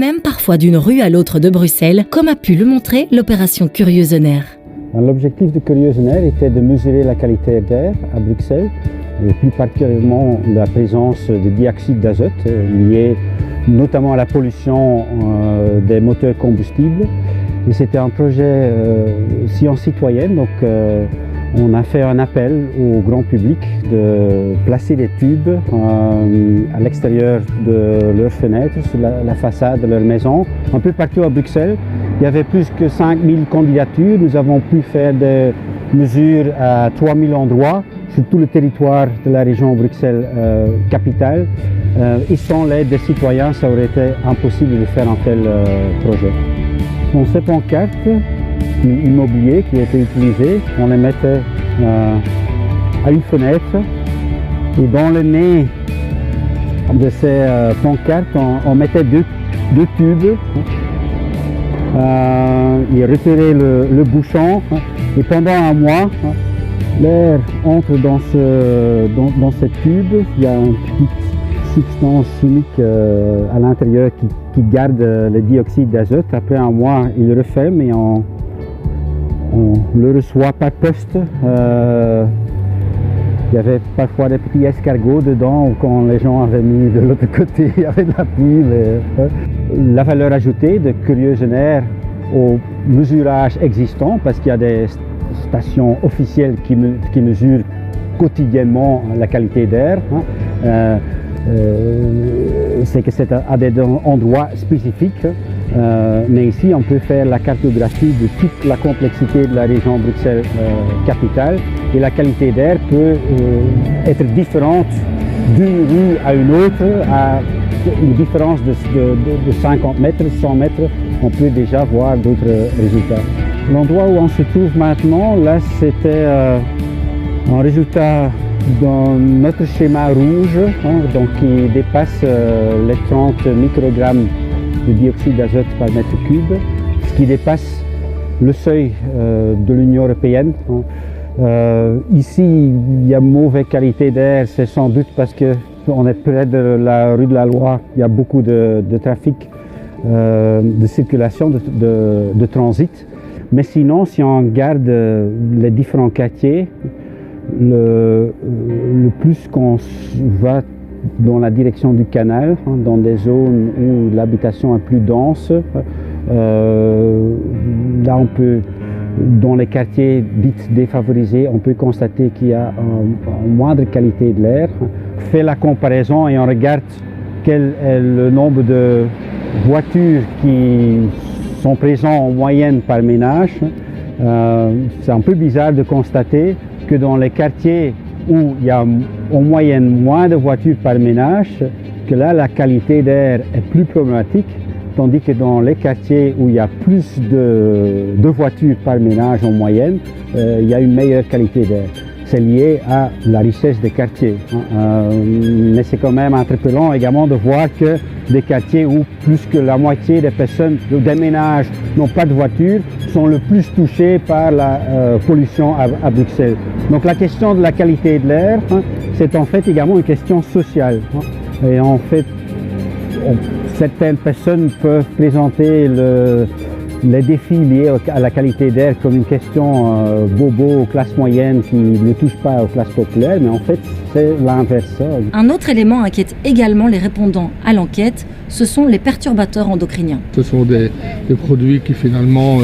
même parfois d'une rue à l'autre de Bruxelles, comme a pu le montrer l'opération Curieus'Air. L'objectif de Curieus'Air était de mesurer la qualité d'air à Bruxelles, et plus particulièrement la présence de dioxyde d'azote liée notamment à la pollution des moteurs combustibles. Et c'était un projet science citoyenne, donc on a fait un appel au grand public de placer des tubes à l'extérieur de leurs fenêtres, sur la façade de leur maison, un peu partout à Bruxelles. Il y avait plus que 5000 candidatures. Nous avons pu faire des mesures à 3000 endroits sur tout le territoire de la région Bruxelles-Capitale. Et sans l'aide des citoyens, ça aurait été impossible de faire un tel projet. Donc, ces pancartes immobiliers qui étaient utilisés, on les mettait à une fenêtre et dans le nez de ces pancartes, on mettait deux tubes. Il retirait le bouchon et pendant un mois, l'air entre dans ce tube. Il y a une petite substance chimique à l'intérieur qui garde le dioxyde d'azote. Après un mois, il le referme et on le reçoit par poste. Il y avait parfois des petits escargots dedans quand les gens avaient mis de l'autre côté, il y avait de la pile. La valeur ajoutée de Curieus'Air au mesurage existant, parce qu'il y a des stations officielles qui mesurent quotidiennement la qualité d'air, c'est que c'est à des endroits spécifiques. Mais ici, on peut faire la cartographie de toute la complexité de la région Bruxelles-Capitale et la qualité d'air peut être différente d'une rue à une autre, à une différence de 50 mètres, 100 mètres, on peut déjà voir d'autres résultats. L'endroit où on se trouve maintenant, là, c'était un résultat dans notre schéma rouge, donc qui dépasse les 30 microgrammes de dioxyde d'azote par mètre cube, ce qui dépasse le seuil de l'Union européenne. Ici, il y a mauvaise qualité d'air, c'est sans doute parce qu'on est près de la rue de la Loi, il y a beaucoup de trafic, de circulation, de transit. Mais sinon, si on regarde les différents quartiers, le plus qu'on va dans la direction du canal, dans des zones où l'habitation est plus dense, là on peut, dans les quartiers dits défavorisés, on peut constater qu'il y a une moindre qualité de l'air. On fait la comparaison et on regarde quel est le nombre de voitures qui sont présentes en moyenne par ménage. C'est un peu bizarre de constater que dans les quartiers où il y a en moyenne moins de voitures par ménage, que là la qualité d'air est plus problématique, tandis que dans les quartiers où il y a plus de voitures par ménage en moyenne, il y a une meilleure qualité d'air. C'est lié à la richesse des quartiers. Mais c'est quand même interpellant également de voir que des quartiers où plus que la moitié des personnes, des ménages n'ont pas de voiture, sont le plus touchés par la pollution à Bruxelles. Donc la question de la qualité de l'air, c'est en fait également une question sociale. Et en fait, certaines personnes peuvent présenter les défis liés à la qualité d'air comme une question bobo aux classes moyennes qui ne touche pas aux classes populaires, mais en fait c'est l'inverse. Un autre élément inquiète également les répondants à l'enquête, ce sont les perturbateurs endocriniens. Ce sont des produits qui finalement